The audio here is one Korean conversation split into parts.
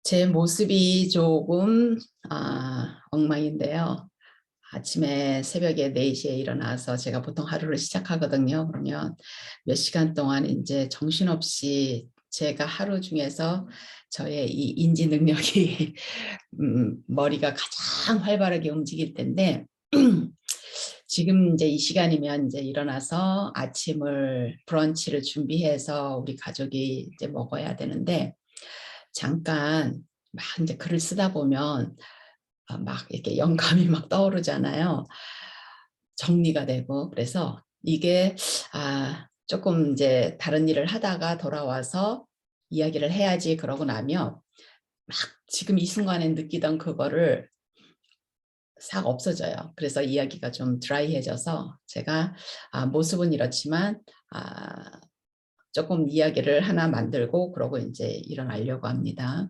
제 모습이 조금 엉망인데요. 아침에 새벽에 4시에 일어나서 제가 보통 하루를 시작하거든요. 그러면 몇 시간 동안 이제 정신없이 제가 하루 중에서 저의 이 인지 능력이 머리가 가장 활발하게 움직일 텐데 지금 이제 이 시간이면 이제 일어나서 아침을 브런치를 준비해서 우리 가족이 이제 먹어야 되는데 잠깐 막 이제 글을 쓰다 보면 막 이렇게 영감이 막 떠오르잖아요. 정리가 되고 그래서 이게 조금 이제 다른 일을 하다가 돌아와서 이야기를 해야지 그러고 나면 막 지금 이 순간에 느끼던 그거를 싹 없어져요. 그래서 이야기가 좀 드라이해져서 제가 모습은 이렇지만 조금 이야기를 하나 만들고 그러고 이제 일어나려고 합니다.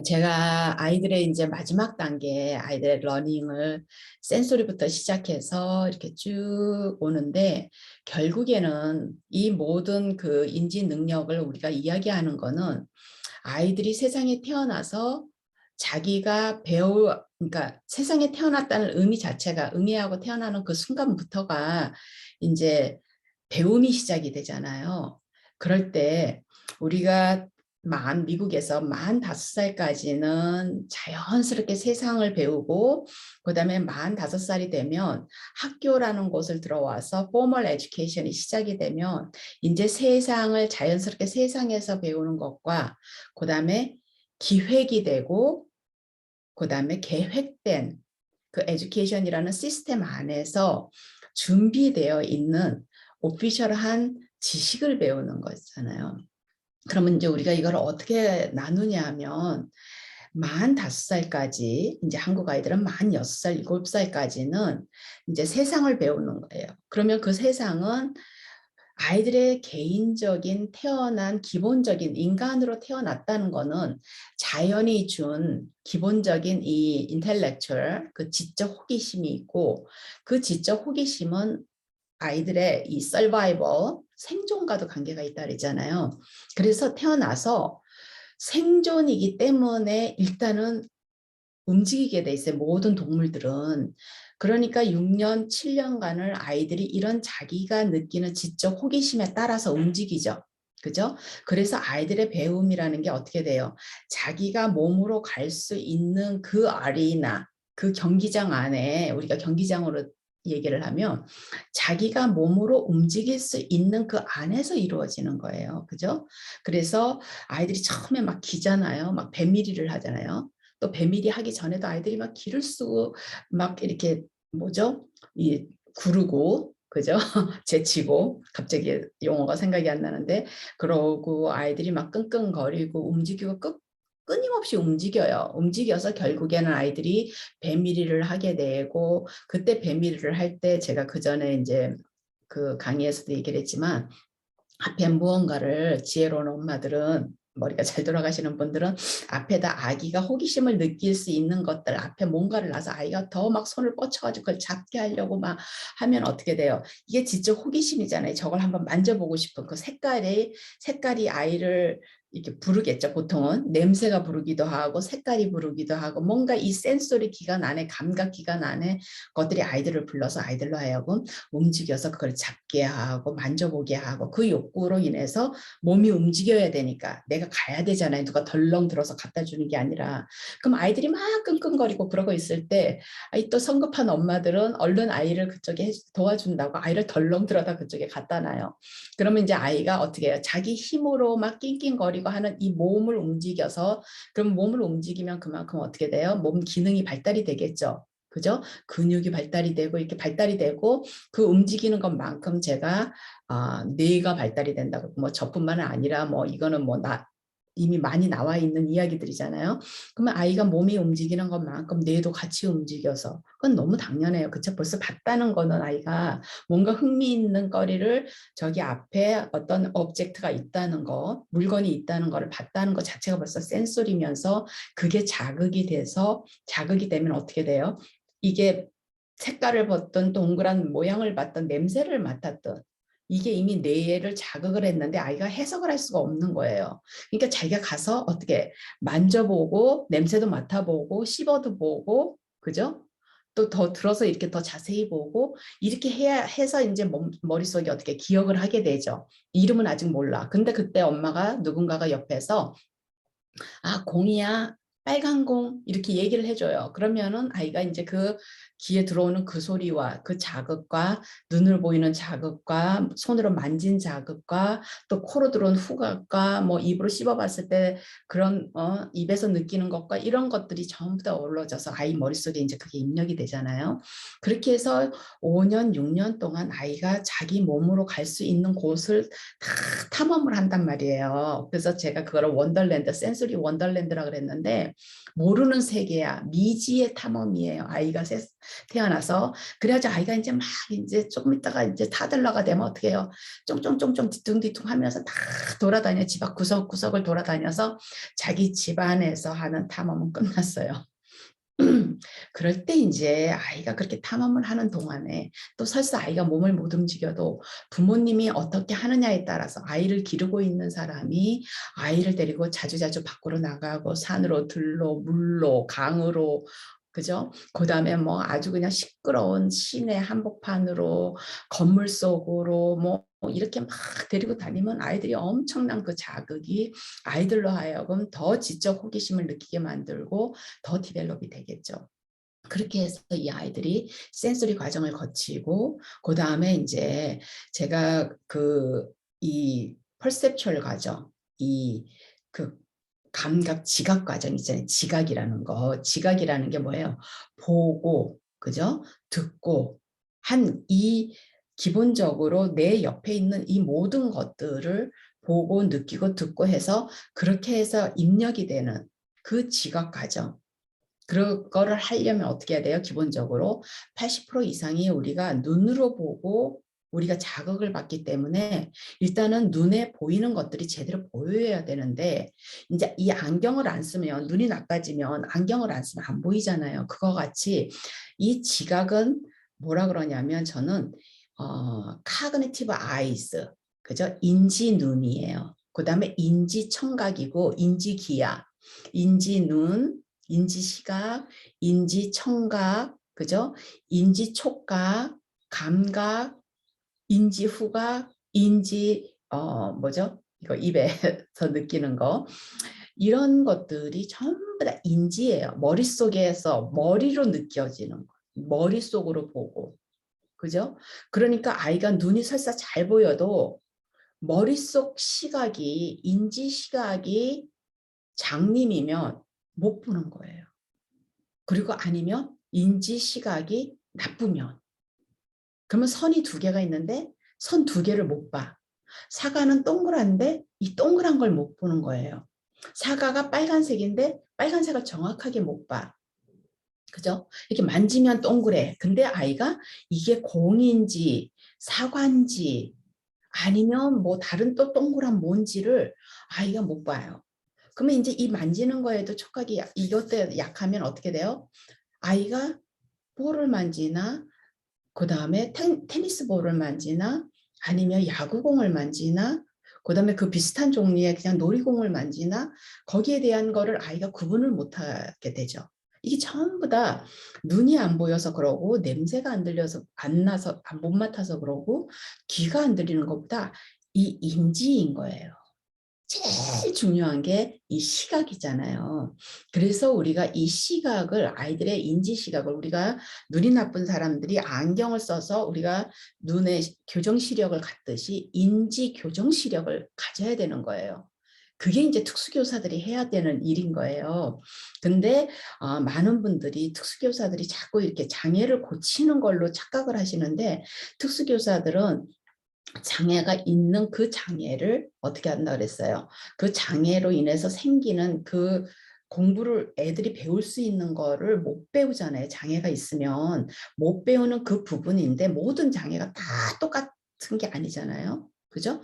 제가 아이들의 이제 마지막 단계 아이들의 러닝을 센소리부터 시작해서 이렇게 쭉 오는데 결국에는 이 모든 그 인지 능력을 우리가 이야기하는 거는 아이들이 세상에 태어나서 자기가 그러니까 세상에 태어났다는 의미 자체가 응애하고 태어나는 그 순간부터가 이제 배움이 시작이 되잖아요. 그럴 때 우리가 미국에서 만 5살까지는 자연스럽게 세상을 배우고 그다음에 만 5살이 되면 학교라는 곳을 들어와서 포멀 에듀케이션이 시작이 되면 이제 세상을 자연스럽게 세상에서 배우는 것과 그다음에 기획이 되고 그다음에 계획된 그 에듀케이션이라는 시스템 안에서 준비되어 있는 오피셜한 지식을 배우는 거잖아요. 그러면 이제 우리가 이걸 어떻게 나누냐 하면 만 5살까지 이제 한국 아이들은 만 6살, 7살까지는 이제 세상을 배우는 거예요. 그러면 그 세상은 아이들의 개인적인 태어난 기본적인 인간으로 태어났다는 거는 자연이 준 기본적인 이 인텔렉츄얼 그 지적 호기심이 있고 그 지적 호기심은 아이들의 이 서바이벌 생존과도 관계가 있다 그랬잖아요. 그래서 태어나서 생존이기 때문에 일단은 움직이게 돼 있어요. 모든 동물들은. 그러니까 6년, 7년간을 아이들이 이런 자기가 느끼는 지적 호기심에 따라서 움직이죠. 그죠? 그래서 아이들의 배움이라는 게 어떻게 돼요? 자기가 몸으로 갈 수 있는 그 아리나, 그 경기장 안에 우리가 경기장으로 얘기를 하면 자기가 몸으로 움직일 수 있는 그 안에서 이루어지는 거예요. 그죠? 그래서 아이들이 처음에 막 기잖아요. 막 배밀이를 하잖아요. 또 배밀이 하기 전에도 아이들이 막 기를 쓰고 막 이렇게 뭐죠? 이 구르고 그죠? 제치고 갑자기 용어가 생각이 안 나는데 그러고 아이들이 막 끙끙거리고 움직이고 끊임없이 움직여요. 움직여서 결국에는 아이들이 배밀이를 하게 되고 그때 배밀이를 할 때 제가 그 전에 이제 그 강의에서도 얘기를 했지만 앞에 무언가를 지혜로운 엄마들은 머리가 잘 돌아가시는 분들은 앞에다 아기가 호기심을 느낄 수 있는 것들 앞에 뭔가를 놔서 아이가 더 막 손을 뻗쳐가지고 그걸 잡게 하려고 막 하면 어떻게 돼요? 이게 진짜 호기심이잖아요. 저걸 한번 만져보고 싶은 그 색깔이 아이를 이렇게 부르겠죠. 보통은 냄새가 부르기도 하고 색깔이 부르기도 하고 뭔가 이 센소리 기관 안에 감각 기관 안에 것들이 아이들을 불러서 아이들로 하여금 움직여서 그걸 잡게 하고 만져보게 하고 그 욕구로 인해서 몸이 움직여야 되니까 내가 가야 되잖아요. 누가 덜렁 들어서 갖다 주는 게 아니라. 그럼 아이들이 막 끙끙거리고 그러고 있을 때 또 성급한 엄마들은 얼른 아이를 그쪽에 도와준다고 아이를 덜렁 들어다 그쪽에 갖다 놔요. 그러면 이제 아이가 어떻게 해요? 자기 힘으로 막 낑낑거리고 하는 이 몸을 움직여서 그럼 몸을 움직이면 그만큼 어떻게 돼요? 몸 기능이 발달이 되겠죠. 그죠? 근육이 발달이 되고 이렇게 발달이 되고 그 움직이는 것만큼 제가 뇌가 발달이 된다고 뭐 저뿐만 아니라 뭐 이거는 뭐 이미 많이 나와 있는 이야기들이잖아요. 그러면 아이가 몸이 움직이는 것만큼 뇌도 같이 움직여서 그건 너무 당연해요. 그쵸? 벌써 봤다는 거는 아이가 뭔가 흥미있는 거리를 저기 앞에 어떤 오브젝트가 있다는 거, 물건이 있다는 거를 봤다는 것 자체가 벌써 센소리면서 그게 자극이 돼서 자극이 되면 어떻게 돼요? 이게 색깔을 봤던 동그란 모양을 봤던 냄새를 맡았던 이게 이미 뇌를 자극을 했는데 아이가 해석을 할 수가 없는 거예요. 그러니까 자기가 가서 어떻게 만져보고 냄새도 맡아보고 씹어도 보고 그죠? 또 더 들어서 이렇게 더 자세히 보고 이렇게 해야 해서 이제 머릿속에 어떻게 기억을 하게 되죠. 이름은 아직 몰라. 근데 그때 엄마가 누군가가 옆에서 아, 공이야. 빨간 공 이렇게 얘기를 해줘요. 그러면은 아이가 이제 그 귀에 들어오는 그 소리와 그 자극과 눈으로 보이는 자극과 손으로 만진 자극과 또 코로 들어온 후각과 뭐 입으로 씹어봤을 때 그런 입에서 느끼는 것과 이런 것들이 전부 다 어우러져서 아이 머릿속에 이제 그게 입력이 되잖아요. 그렇게 해서 5년, 6년 동안 아이가 자기 몸으로 갈 수 있는 곳을 다 탐험을 한단 말이에요. 그래서 제가 그거를 원더랜드, 센소리 원더랜드라 그랬는데 모르는 세계야. 미지의 탐험이에요. 아이가 태어나서. 그래야지 아이가 이제 막 이제 조금 있다가 이제 타들러가 되면 어떻게 해요? 쫑쫑쫑쫑 뒤뚱뒤뚱 하면서 다 돌아다녀. 집 앞 구석구석을 돌아다녀서 자기 집안에서 하는 탐험은 끝났어요. 그럴 때 이제 아이가 그렇게 탐험을 하는 동안에 또 설사 아이가 몸을 못 움직여도 부모님이 어떻게 하느냐에 따라서 아이를 기르고 있는 사람이 아이를 데리고 자주자주 밖으로 나가고 산으로 들로 물로 강으로 그죠? 그다음에 뭐 아주 그냥 시끄러운 시내 한복판으로 건물 속으로 뭐 이렇게 막 데리고 다니면 아이들이 엄청난 그 자극이 아이들로 하여금 더 지적 호기심을 느끼게 만들고 더 디벨롭이 되겠죠. 그렇게 해서 이 아이들이 센소리 과정을 거치고 그 다음에 이제 제가 그 이 퍼셉츄얼 과정, 이 그 감각 지각 과정 있잖아요. 지각이라는 거, 지각이라는 게 뭐예요? 보고, 그죠? 듣고 한 이 기본적으로 내 옆에 있는 이 모든 것들을 보고 느끼고 듣고 해서 그렇게 해서 입력이 되는 그 지각 과정. 그거를 하려면 어떻게 해야 돼요? 기본적으로 80% 이상이 우리가 눈으로 보고 우리가 자극을 받기 때문에 일단은 눈에 보이는 것들이 제대로 보여야 되는데 이제 이 안경을 안 쓰면 눈이 나빠지면 안경을 안 쓰면 안 보이잖아요. 그거 같이 이 지각은 뭐라 그러냐면 저는 cognitive eyes 그죠? 인지 눈이에요. 그다음에 인지 청각이고 인지 귀야. 인지 눈 인지 시각, 인지 청각, 그죠? 인지 촉각, 감각, 인지 후각, 인지 뭐죠? 이거 입에서 느끼는 거. 이런 것들이 전부 다 인지예요. 머릿속에서 머리로 느껴지는 거. 머릿속으로 보고. 그죠? 그러니까 아이가 눈이 설사 잘 보여도 머릿속 시각이 인지 시각이 장님이면 못 보는 거예요. 그리고 아니면 인지 시각이 나쁘면 그러면 선이 두 개가 있는데 선 두 개를 못 봐. 사과는 동그란데 이 동그란 걸 못 보는 거예요. 사과가 빨간색인데 빨간색을 정확하게 못 봐. 그죠? 이렇게 만지면 동그래. 근데 아이가 이게 공인지 사과인지 아니면 뭐 다른 또 동그란 뭔지를 아이가 못 봐요. 그러면 이제 이 만지는 거에도 촉각이 이것도 약하면 어떻게 돼요? 아이가 볼을 만지나 그다음에 테니스 볼을 만지나 아니면 야구공을 만지나 그다음에 그 비슷한 종류의 그냥 놀이공을 만지나 거기에 대한 거를 아이가 구분을 못하게 되죠. 이게 전부 다 눈이 안 보여서 그러고 냄새가 안 들려서 안 나서 못 맡아서 그러고 귀가 안 들리는 것보다 이 인지인 거예요. 제일 중요한 게 이 시각이잖아요. 그래서 우리가 이 시각을 아이들의 인지 시각을 우리가 눈이 나쁜 사람들이 안경을 써서 우리가 눈의 교정 시력을 갖듯이 인지 교정 시력을 가져야 되는 거예요. 그게 이제 특수교사들이 해야 되는 일인 거예요. 근데 많은 분들이 특수교사들이 자꾸 이렇게 장애를 고치는 걸로 착각을 하시는데 특수교사들은 장애가 있는 그 장애를 어떻게 한다 그랬어요. 그 장애로 인해서 생기는 그 공부를 애들이 배울 수 있는 거를 못 배우잖아요. 장애가 있으면 못 배우는 그 부분인데 모든 장애가 다 똑같은 게 아니잖아요. 그죠?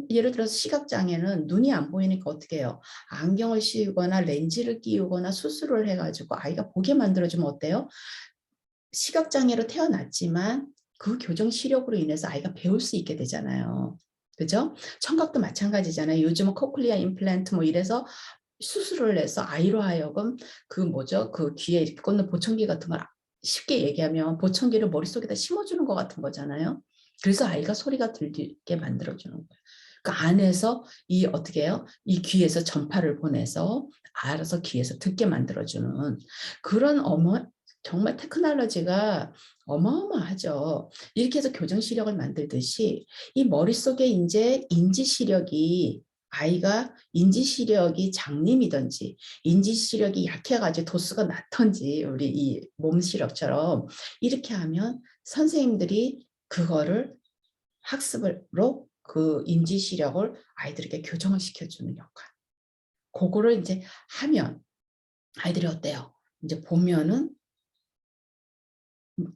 예를 들어서 시각장애는 눈이 안 보이니까 어떻게 해요? 안경을 씌우거나 렌즈를 끼우거나 수술을 해가지고 아이가 보게 만들어주면 어때요? 시각장애로 태어났지만 그 교정 시력으로 인해서 아이가 배울 수 있게 되잖아요. 그죠? 청각도 마찬가지잖아요. 요즘은 코클리아 임플란트 뭐 이래서 수술을 해서 아이로 하여금 그 뭐죠? 그 귀에 이렇게 꽂는 보청기 같은 걸 쉽게 얘기하면 보청기를 머릿속에다 심어주는 것 같은 거잖아요. 그래서 아이가 소리가 들리게 만들어주는 거예요. 그 안에서 이 어떻게 해요? 이 귀에서 전파를 보내서 알아서 귀에서 듣게 만들어주는 그런 정말 테크놀로지가 어마어마하죠. 이렇게 해서 교정 시력을 만들듯이 이 머릿속에 이제 인지 시력이 아이가 인지 시력이 장님이든지 인지 시력이 약해가지고 도수가 낮던지 우리 이 몸 시력처럼 이렇게 하면 선생님들이 그거를 학습으로 그 인지 시력을 아이들에게 교정을 시켜주는 역할. 그거를 이제 하면 아이들이 어때요? 이제 보면은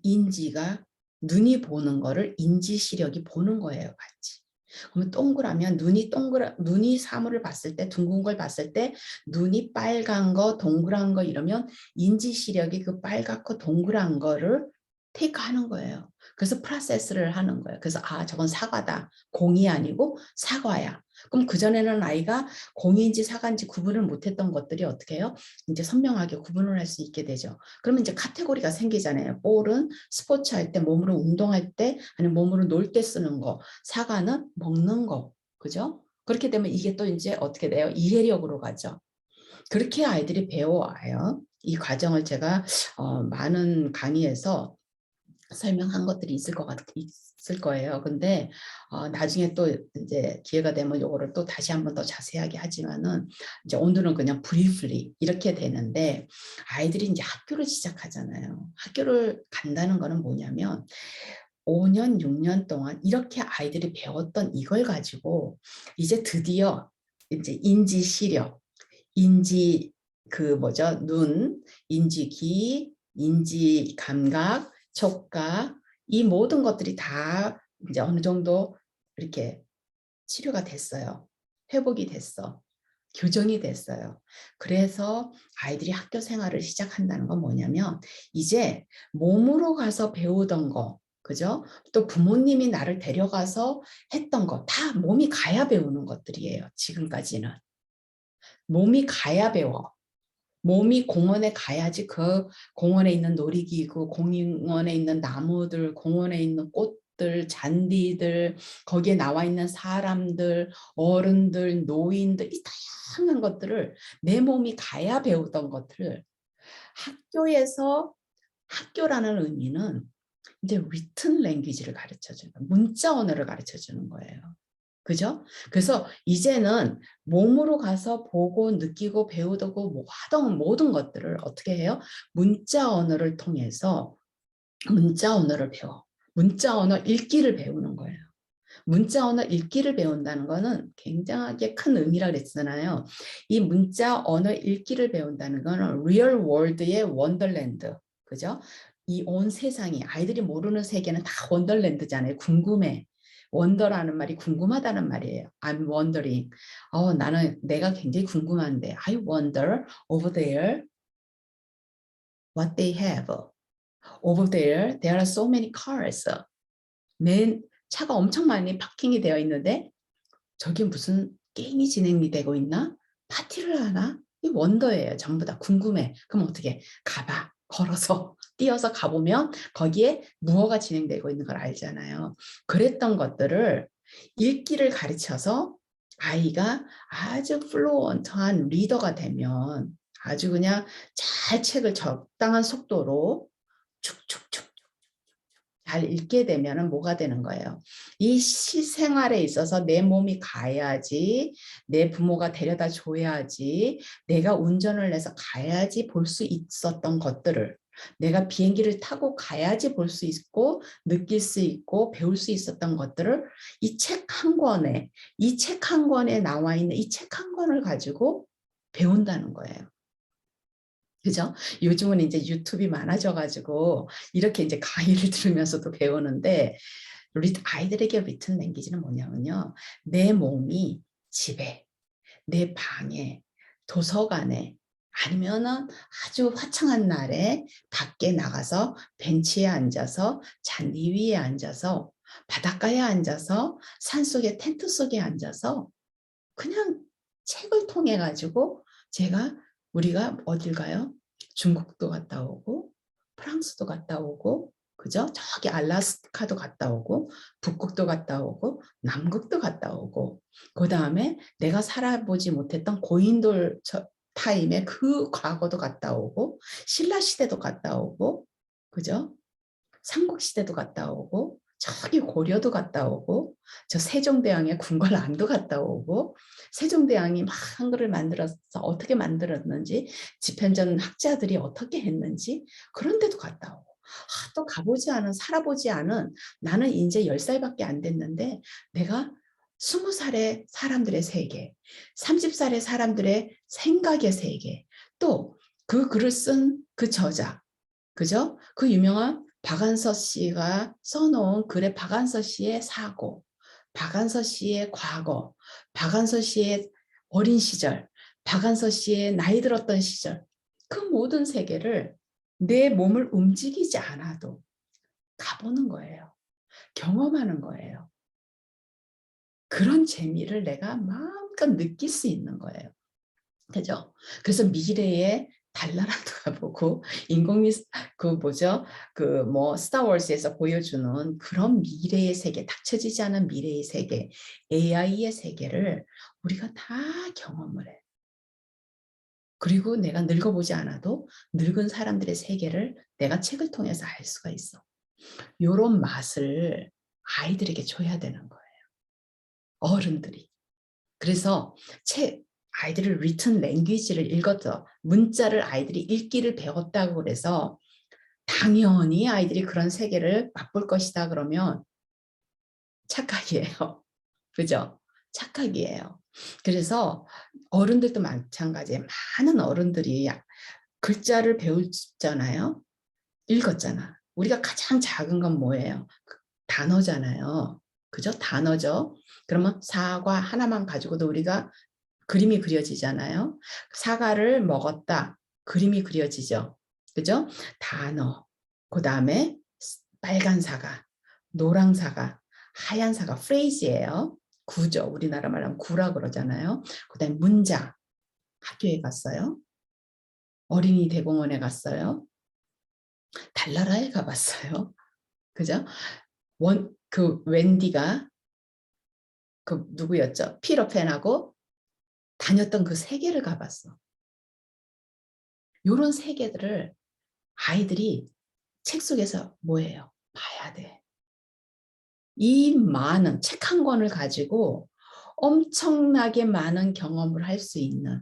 인지가 눈이 보는 거를 인지 시력이 보는 거예요, 같이. 그러면 동그라면 눈이 사물을 봤을 때 둥근 걸 봤을 때 눈이 빨간 거, 동그란 거 이러면 인지 시력이 그 빨갛고 동그란 거를 테이크하는 거예요. 그래서 프로세스를 하는 거예요. 그래서 저건 사과다. 공이 아니고 사과야. 그럼 그전에는 아이가 공인지 사과인지 구분을 못했던 것들이 어떻게 해요? 이제 선명하게 구분을 할 수 있게 되죠. 그러면 이제 카테고리가 생기잖아요. 볼은 스포츠 할 때, 몸으로 운동할 때, 아니면 몸으로 놀 때 쓰는 거. 사과는 먹는 거. 그죠? 그렇게 되면 이게 또 이제 어떻게 돼요? 이해력으로 가죠. 그렇게 아이들이 배워와요. 이 과정을 제가 많은 강의에서 설명한 것들이 있을 거예요. 근데 나중에 또 이제 기회가 되면 요거를 또 다시 한번 더 자세하게 하지만은 이제 오늘은 그냥 브리플리 이렇게 되는데 아이들이 이제 학교를 시작하잖아요. 학교를 간다는 거는 뭐냐면 5년, 6년 동안 이렇게 아이들이 배웠던 이걸 가지고 이제 드디어 이제 인지 시력, 인지 그 뭐죠? 눈, 인지 귀, 인지 감각, 촉각 이 모든 것들이 다 이제 어느 정도 이렇게 치료가 됐어요. 회복이 됐어. 교정이 됐어요. 그래서 아이들이 학교 생활을 시작한다는 건 뭐냐면 이제 몸으로 가서 배우던 거, 그죠? 또 부모님이 나를 데려가서 했던 거 다 몸이 가야 배우는 것들이에요. 지금까지는. 몸이 가야 배워. 몸이 공원에 가야지 그 공원에 있는 놀이기구, 공원에 있는 나무들, 공원에 있는 꽃들, 잔디들, 거기에 나와 있는 사람들, 어른들, 노인들, 이 다양한 것들을 내 몸이 가야 배우던 것들을 학교에서 학교라는 의미는 이제 written language를 가르쳐 주는 문자 언어를 가르쳐 주는 거예요. 그죠? 그래서 이제는 몸으로 가서 보고 느끼고 배우고 뭐 하던 모든 것들을 어떻게 해요? 문자 언어를 통해서 문자 언어를 배워. 문자 언어 읽기를 배우는 거예요. 문자 언어 읽기를 배운다는 거는 굉장하게 큰 의미라 그랬잖아요. 이 문자 언어 읽기를 배운다는 거는 리얼 월드의 원더랜드. 그죠? 이 온 세상이 아이들이 모르는 세계는 다 원더랜드잖아요. 궁금해. 원더라는 말이 궁금하다는 말이에요. I'm wondering. 나는 내가 굉장히 궁금한데. I wonder over there what they have. Over there are so many cars. 내 차가 엄청 많이 파킹이 되어 있는데 저게 무슨 게임이 진행이 되고 있나? 파티를 하나? 이 원더예요. 전부 다 궁금해. 그럼 어떻게 가봐. 걸어서 뛰어서 가보면 거기에 무엇가 진행되고 있는 걸 알잖아요. 그랬던 것들을 읽기를 가르쳐서 아이가 아주 플루언트한 리더가 되면 아주 그냥 잘 책을 적당한 속도로 축축축 잘 읽게 되면 뭐가 되는 거예요? 이 시생활에 있어서 내 몸이 가야지, 내 부모가 데려다 줘야지, 내가 운전을 해서 가야지 볼 수 있었던 것들을 내가 비행기를 타고 가야지 볼 수 있고 느낄 수 있고 배울 수 있었던 것들을 이 책 한 권에 나와 있는 이 책 한 권을 가지고 배운다는 거예요. 그죠? 요즘은 이제 유튜브가 많아져가지고 이렇게 이제 강의를 들으면서도 배우는데 아이들에게 리튼 랭귀지는 뭐냐면요. 내 몸이 집에, 내 방에, 도서관에 아니면은 아주 화창한 날에 밖에 나가서 벤치에 앉아서 잔디 위에 앉아서 바닷가에 앉아서 산속에 텐트 속에 앉아서 그냥 책을 통해 가지고 우리가 어딜 가요? 중국도 갔다 오고 프랑스도 갔다 오고 그죠? 저기 알래스카도 갔다 오고 북극도 갔다 오고 남극도 갔다 오고 그다음에 내가 살아보지 못했던 고인돌 타임의 그 과거도 갔다 오고 신라 시대도 갔다 오고 그죠? 삼국 시대도 갔다 오고 저기 고려도 갔다 오고 저 세종대왕의 궁궐안도 갔다 오고 세종대왕이 막 한글을 만들어서 어떻게 만들었는지 집현전 학자들이 어떻게 했는지 그런 데도 갔다 오고 또 가보지 않은 살아보지 않은 나는 이제 10살밖에 안 됐는데 내가 20살의 사람들의 세계 30살의 사람들의 생각의 세계 또 그 글을 쓴 그 저자 그죠? 그 유명한 박안서 씨가 써놓은 글의 박안서 씨의 사고, 박안서 씨의 과거, 박안서 씨의 어린 시절, 박안서 씨의 나이 들었던 시절, 그 모든 세계를 내 몸을 움직이지 않아도 가보는 거예요. 경험하는 거예요. 그런 재미를 내가 마음껏 느낄 수 있는 거예요. 그죠? 그래서 미래에 달나라도 가보고 인공위 그 뭐죠? 그 뭐 스타워즈에서 보여주는 그런 미래의 세계, 닥쳐지지 않은 미래의 세계, AI의 세계를 우리가 다 경험을 해. 그리고 내가 늙어보지 않아도 늙은 사람들의 세계를 내가 책을 통해서 알 수가 있어. 요런 맛을 아이들에게 줘야 되는 거예요. 어른들이. 그래서 아이들을 리튼 랭귀지를 읽었죠. 문자를 아이들이 읽기를 배웠다고 그래서 당연히 아이들이 그런 세계를 맛볼 것이다 그러면 착각이에요. 그죠? 착각이에요. 그래서 어른들도 마찬가지예요. 많은 어른들이 글자를 배우잖아요. 읽었잖아. 우리가 가장 작은 건 뭐예요? 단어잖아요. 그죠? 단어죠. 그러면 사과 하나만 가지고도 우리가 그림이 그려지잖아요. 사과를 먹었다. 그림이 그려지죠. 그죠? 단어. 그 다음에 빨간 사과, 노랑 사과, 하얀 사과, 프레이즈예요. 구죠. 우리나라 말로 하면 구라 그러잖아요. 그 다음에 문장. 학교에 갔어요. 어린이 대공원에 갔어요. 달나라에 가봤어요. 그죠? 그 웬디가 그 누구였죠? 피터팬하고 다녔던 그 세계를 가봤어. 이런 세계들을 아이들이 책 속에서 뭐예요? 봐야 돼. 이 많은 책 한 권을 가지고 엄청나게 많은 경험을 할 수 있는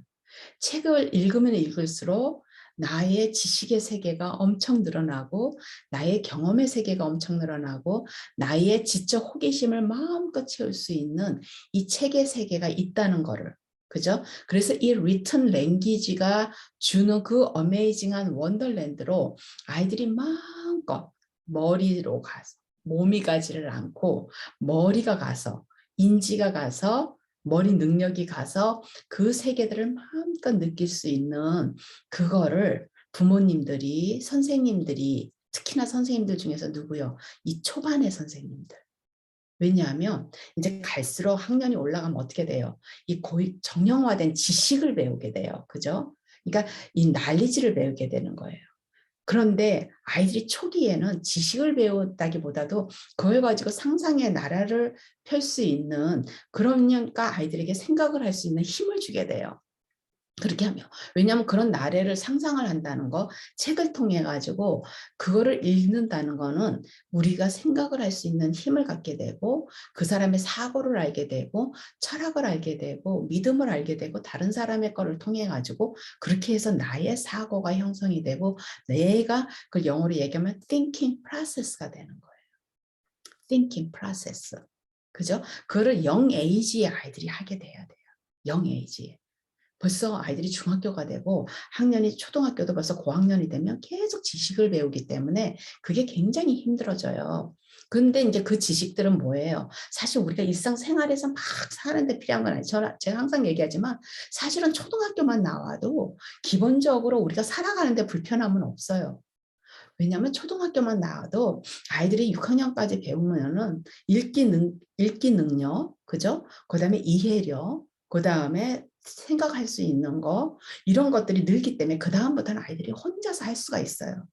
책을 읽으면 읽을수록 나의 지식의 세계가 엄청 늘어나고 나의 경험의 세계가 엄청 늘어나고 나의 지적 호기심을 마음껏 채울 수 있는 이 책의 세계가 있다는 거를 그죠? 그래서 이 리튼 랭귀지가 주는 그 어메이징한 원더랜드로 아이들이 마음껏 머리로 가서 몸이 가지를 않고 머리가 가서 인지가 가서 머리 능력이 가서 그 세계들을 마음껏 느낄 수 있는 그거를 부모님들이 선생님들이 특히나 선생님들 중에서 누구요? 이 초반의 선생님들. 왜냐하면 이제 갈수록 학년이 올라가면 어떻게 돼요? 이 정형화된 지식을 배우게 돼요. 그죠? 그러니까 이 난리지를 배우게 되는 거예요. 그런데 아이들이 초기에는 지식을 배웠다기보다도 그걸 가지고 상상의 나라를 펼 수 있는 그러니까 아이들에게 생각을 할 수 있는 힘을 주게 돼요. 그렇게 하면 왜냐하면 그런 나래를 상상을 한다는 거 책을 통해 가지고 그거를 읽는다는 거는 우리가 생각을 할 수 있는 힘을 갖게 되고 그 사람의 사고를 알게 되고 철학을 알게 되고 믿음을 알게 되고 다른 사람의 거를 통해 가지고 그렇게 해서 나의 사고가 형성이 되고 내가 그 영어로 얘기하면 thinking process가 되는 거예요. thinking process. 그죠? 그거를 young age의 아이들이 하게 돼야 돼요. young age에. 벌써 아이들이 중학교가 되고 학년이 초등학교도 벌써 고학년이 되면 계속 지식을 배우기 때문에 그게 굉장히 힘들어져요. 근데 이제 그 지식들은 뭐예요? 사실 우리가 일상생활에서 막 사는데 필요한 건 아니에요. 제가 항상 얘기하지만 사실은 초등학교만 나와도 기본적으로 우리가 살아가는데 불편함은 없어요. 왜냐하면 초등학교만 나와도 아이들이 6학년까지 배우면은 읽기 능력, 그죠? 그다음에 이해력, 그다음에 생각할 수 있는 거 이런 것들이 늘기 때문에 그다음부터는 아이들이 혼자서 할 수가 있어요.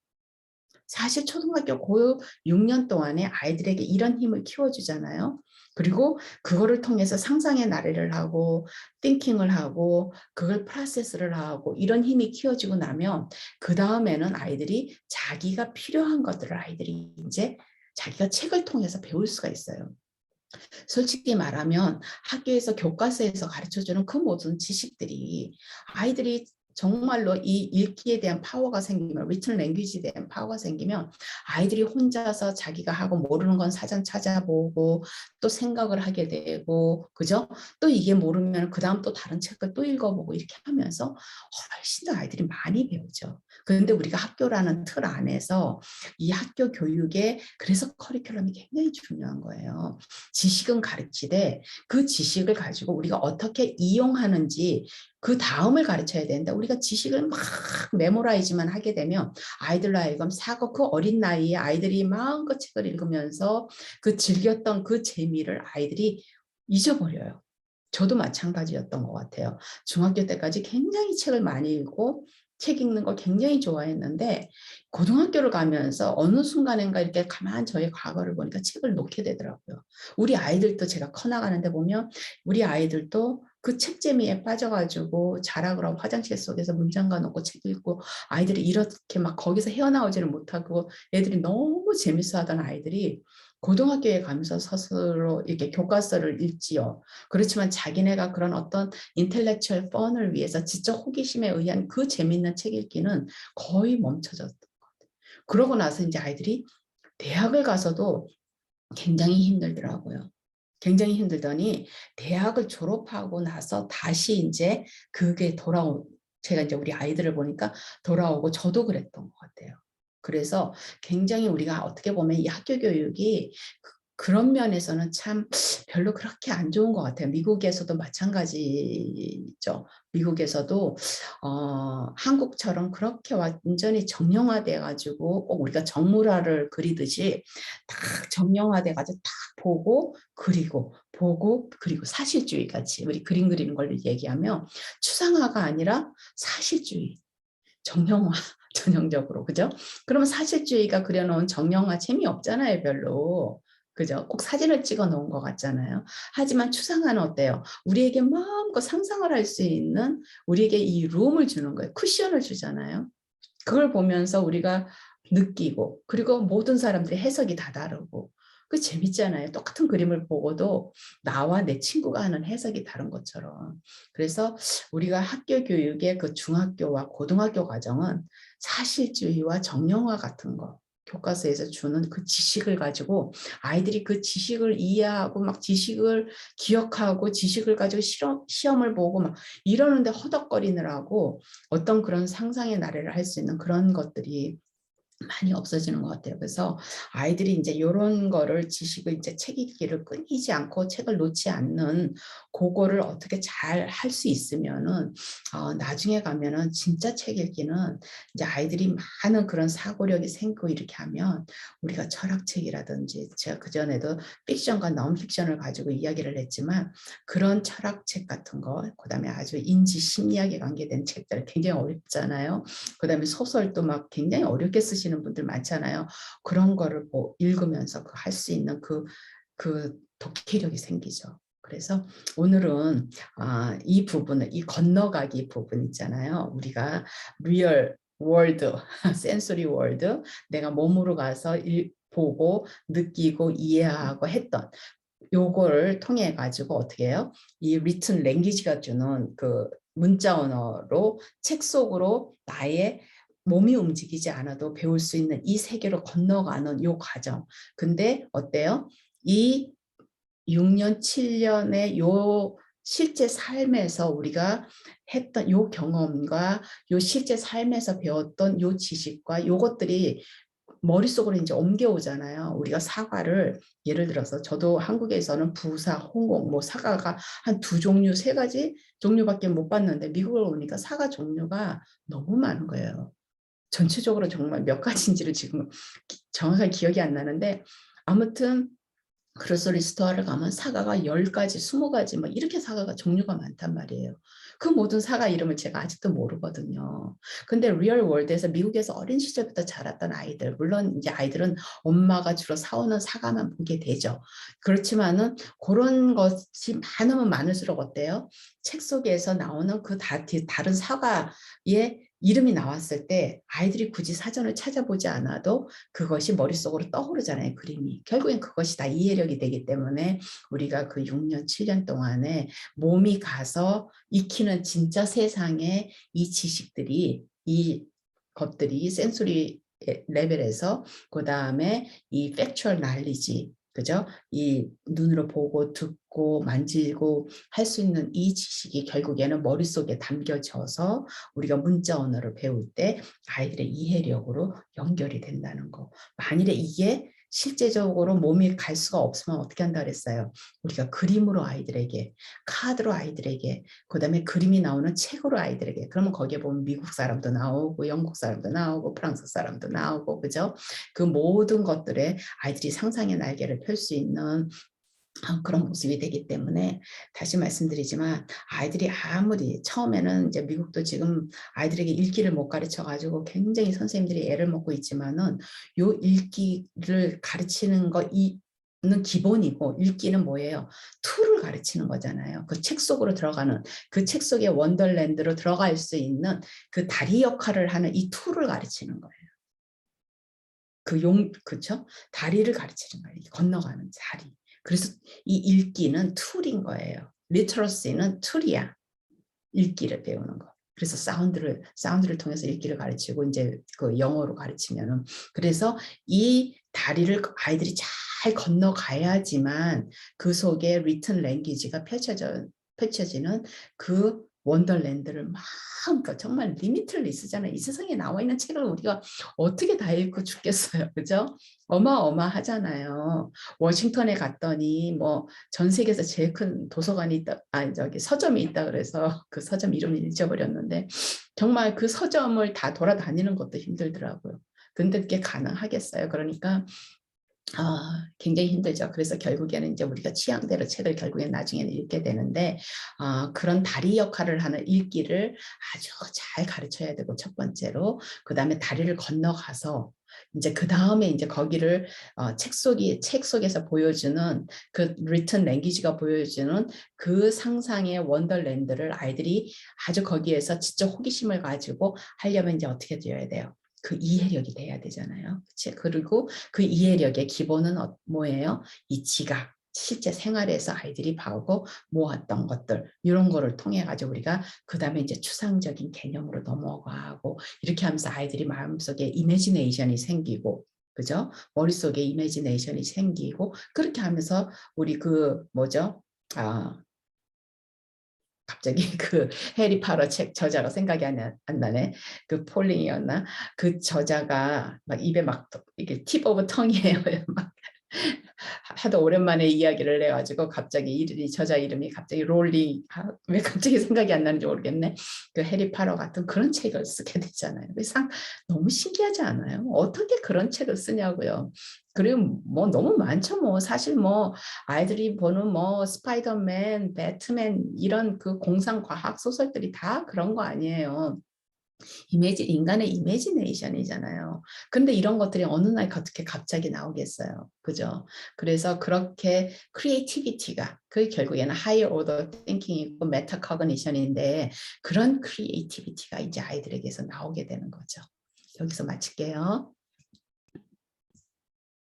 사실 초등학교 고 6년 동안에 아이들에게 이런 힘을 키워주잖아요. 그리고 그거를 통해서 상상의 나래를 하고 띵킹을 하고 그걸 프로세스를 하고 이런 힘이 키워지고 나면 그 다음에는 아이들이 자기가 필요한 것들을 아이들이 이제 자기가 책을 통해서 배울 수가 있어요. 솔직히 말하면 학교에서 교과서에서 가르쳐주는 그 모든 지식들이 아이들이 정말로 이 읽기에 대한 파워가 생기면 리튼 랭귀지에 대한 파워가 생기면 아이들이 혼자서 자기가 하고 모르는 건 사전 찾아보고 또 생각을 하게 되고 그죠? 또 이게 모르면 그 다음 또 다른 책을 또 읽어보고 이렇게 하면서 훨씬 더 아이들이 많이 배우죠. 그런데 우리가 학교라는 틀 안에서 이 학교 교육에 그래서 커리큘럼이 굉장히 중요한 거예요. 지식은 가르치되 그 지식을 가지고 우리가 어떻게 이용하는지 그 다음을 가르쳐야 되는데 우리가 지식을 막 메모라이즈만 하게 되면 아이들로 하여금 사고 그 어린 나이에 아이들이 마음껏 책을 읽으면서 그 즐겼던 그 재미를 아이들이 잊어버려요. 저도 마찬가지였던 것 같아요. 중학교 때까지 굉장히 책을 많이 읽고 책 읽는 걸 굉장히 좋아했는데 고등학교를 가면서 어느 순간인가 이렇게 가만 저의 과거를 보니까 책을 놓게 되더라고요. 우리 아이들도 제가 커나가는데 보면 우리 아이들도 그 책재미에 빠져가지고 자라그럼 화장실 속에서 문장가 놓고 책 읽고 아이들이 이렇게 막 거기서 헤어나오지를 못하고 애들이 너무 재밌어 하던 아이들이 고등학교에 가면서 스스로 이렇게 교과서를 읽지요. 그렇지만 자기네가 그런 어떤 인텔렉츄얼 펀을 위해서 지적 호기심에 의한 그 재밌는 책 읽기는 거의 멈춰졌던 것 같아요. 그러고 나서 이제 아이들이 대학을 가서도 굉장히 힘들더라고요. 굉장히 힘들더니 대학을 졸업하고 나서 다시 이제 그게 제가 이제 우리 아이들을 보니까 돌아오고 저도 그랬던 것 같아요. 그래서 굉장히 우리가 어떻게 보면 이 학교 교육이 그런 면에서는 참 별로 그렇게 안 좋은 것 같아요. 미국에서도 마찬가지죠. 미국에서도 한국처럼 그렇게 완전히 정형화돼 가지고 꼭 우리가 정물화를 그리듯이 딱 정형화돼 가지고 딱 보고 그리고 보고 그리고 사실주의 같이 우리 그림 그리는 걸 얘기하면 추상화가 아니라 사실주의 정형화 전형적으로 그죠? 그러면 사실주의가 그려놓은 정형화 재미없잖아요 별로. 그죠? 꼭 사진을 찍어 놓은 것 같잖아요. 하지만 추상화는 어때요? 우리에게 마음껏 상상을 할 수 있는 우리에게 이 룸을 주는 거예요. 쿠션을 주잖아요. 그걸 보면서 우리가 느끼고 그리고 모든 사람들의 해석이 다 다르고 그 재밌잖아요. 똑같은 그림을 보고도 나와 내 친구가 하는 해석이 다른 것처럼. 그래서 우리가 학교 교육의 그 중학교와 고등학교 과정은 사실주의와 정형화 같은 거 교과서에서 주는 그 지식을 가지고 아이들이 그 지식을 이해하고 막 지식을 기억하고 지식을 가지고 시험을 보고 막 이러는데 허덕거리느라고 어떤 그런 상상의 나래를 할 수 있는 그런 것들이 많이 없어지는 것 같아요. 그래서 아이들이 이제 이런 거를 지식을 이제 책 읽기를 끊이지 않고 책을 놓지 않는 그거를 어떻게 잘 할 수 있으면은 나중에 가면은 진짜 책 읽기는 이제 아이들이 많은 그런 사고력이 생기고 이렇게 하면 우리가 철학책이라든지 제가 그전에도 픽션과 넌픽션을 가지고 이야기를 했지만 그런 철학책 같은 거 그다음에 아주 인지 심리학에 관계된 책들 굉장히 어렵잖아요. 그다음에 소설도 막 굉장히 어렵게 쓰시는 분들 많잖아요. 그런 거를 뭐 읽으면서 할 수 있는 그 독해력이 생기죠. 그래서 오늘은 이 부분을 이 건너가기 부분 있잖아요. 우리가 리얼 월드, 센소리 월드, 내가 몸으로 가서 보고 느끼고 이해하고 했던 요거를 통해 가지고 어떻게 해요? 이 리튼 랭귀지가 주는 그 문자 언어로 책 속으로 나의 몸이 움직이지 않아도 배울 수 있는 이 세계로 건너가는 요 과정. 근데 어때요? 이 6년, 7년의 요 실제 삶에서 우리가 했던 요 경험과 요 실제 삶에서 배웠던 요 지식과 요것들이 머릿속으로 이제 옮겨오잖아요. 우리가 사과를 예를 들어서 저도 한국에서는 부사, 홍옥, 뭐 사과가 한 2종류, 3가지 종류밖에 못 봤는데 미국을 오니까 사과 종류가 너무 많은 거예요. 전체적으로 정말 몇 가지인지를 지금 정확하게 기억이 안 나는데 아무튼 그로서리 스토어를 가면 사과가 10가지, 20가지 막 이렇게 사과가 종류가 많단 말이에요. 그 모든 사과 이름을 제가 아직도 모르거든요. 근데 리얼 월드에서 미국에서 어린 시절부터 자랐던 아이들, 물론 이제 아이들은 엄마가 주로 사오는 사과만 보게 되죠. 그렇지만은 그런 것이 많으면 많을수록 어때요? 책 속에서 나오는 그 다른 사과의 이름이 나왔을 때 아이들이 굳이 사전을 찾아보지 않아도 그것이 머릿속으로 떠오르잖아요. 그림이. 결국엔 그것이 다 이해력이 되기 때문에 우리가 그 6년, 7년 동안에 몸이 가서 익히는 진짜 세상에 이 지식들이 이 것들이 센소리 레벨에서 그 다음에 이 팩추얼 날리지 그죠? 이 눈으로 보고 듣고 만지고 할 수 있는 이 지식이 결국에는 머릿속에 담겨져서 우리가 문자 언어를 배울 때 아이들의 이해력으로 연결이 된다는 거. 만일에 이게 실제적으로 몸이 갈 수가 없으면 어떻게 한다 그랬어요? 우리가 그림으로 아이들에게, 카드로 아이들에게, 그다음에 그림이 나오는 책으로 아이들에게. 그러면 거기에 보면 미국 사람도 나오고 영국 사람도 나오고 프랑스 사람도 나오고 그죠? 그 모든 것들에 아이들이 상상의 날개를 펼 수 있는 그런 모습이 되기 때문에 다시 말씀드리지만 아이들이 아무리 처음에는 이제 미국도 지금 아이들에게 읽기를 못 가르쳐 가지고 굉장히 선생님들이 애를 먹고 있지만은 요 읽기를 가르치는 는 기본이고 읽기는 뭐예요? 툴을 가르치는 거잖아요. 그 책 속으로 들어가는 그 책 속의 원더랜드로 들어갈 수 있는 그 다리 역할을 하는 이 툴을 가르치는 거예요. 그쵸? 다리를 가르치는 거예요. 건너가는 다리. 그래서 이 읽기는 툴인 거예요. 리터러시는 툴이야. 읽기를 배우는 거. 그래서 사운드를 통해서 읽기를 가르치고 이제 그 영어로 가르치면은 그래서 이 다리를 아이들이 잘 건너가야지만 그 속에 리튼 랭귀지가 펼쳐지는 그 원더랜드를 막 그러니까 정말 리미틀리스잖아요. 이 세상에 나와 있는 책을 우리가 어떻게 다 읽고 죽겠어요. 그죠? 어마어마하잖아요. 워싱턴에 갔더니 뭐 전 세계에서 제일 큰 도서관이 있다, 아니 저기 서점이 있다 그래서 그 서점 이름을 잊어버렸는데 정말 그 서점을 다 돌아다니는 것도 힘들더라고요. 근데 그게 가능하겠어요. 그러니까 굉장히 힘들죠. 그래서 결국에는 이제 우리가 취향대로 책을 결국엔 나중에는 읽게 되는데 그런 다리 역할을 하는 읽기를 아주 잘 가르쳐야 되고 첫 번째로 그다음에 다리를 건너가서 이제 그 다음에 이제 거기를 책 속에서 보여주는 그 리튼 랭귀지가 보여주는 그 상상의 원더랜드를 아이들이 아주 거기에서 진짜 호기심을 가지고 하려면 이제 어떻게 되어야 돼요? 그 이해력이 돼야 되잖아요. 그치? 그리고 그 이해력의 기본은 뭐예요? 이 지각. 실제 생활에서 아이들이 봐오고 모았던 것들 이런 거를 통해 가지고 우리가 그 다음에 이제 추상적인 개념으로 넘어가고 이렇게 하면서 아이들이 마음속에 이미지네이션이 생기고 그죠? 머릿속에 이미지네이션이 생기고 그렇게 하면서 우리 그 뭐죠? 갑자기 그 해리파터 책 저자가 생각이 안 나네. 그 폴링이었나? 그 저자가 막 입에 막 이게 팁 오브 텅이에요. 막 하도 오랜만에 이야기를 해가지고 갑자기 저자 이름이 갑자기 롤링 왜 갑자기 생각이 안 나는지 모르겠네. 그 해리파터 같은 그런 책을 쓰게 되잖아요. 너무 신기하지 않아요? 어떻게 그런 책을 쓰냐고요. 그리고 뭐 너무 많죠. 뭐 사실 뭐 아이들이 보는 뭐 스파이더맨, 배트맨 이런 그 공상 과학 소설들이 다 그런 거 아니에요. 인간의 이미지네이션이잖아요. 근데 이런 것들이 어느 날 어떻게 갑자기 나오겠어요. 그죠? 그래서 그렇게 크리에이티비티가 그 결국에는 higher order thinking이고 메타코그니션인데 그런 크리에이티비티가 이제 아이들에게서 나오게 되는 거죠. 여기서 마칠게요.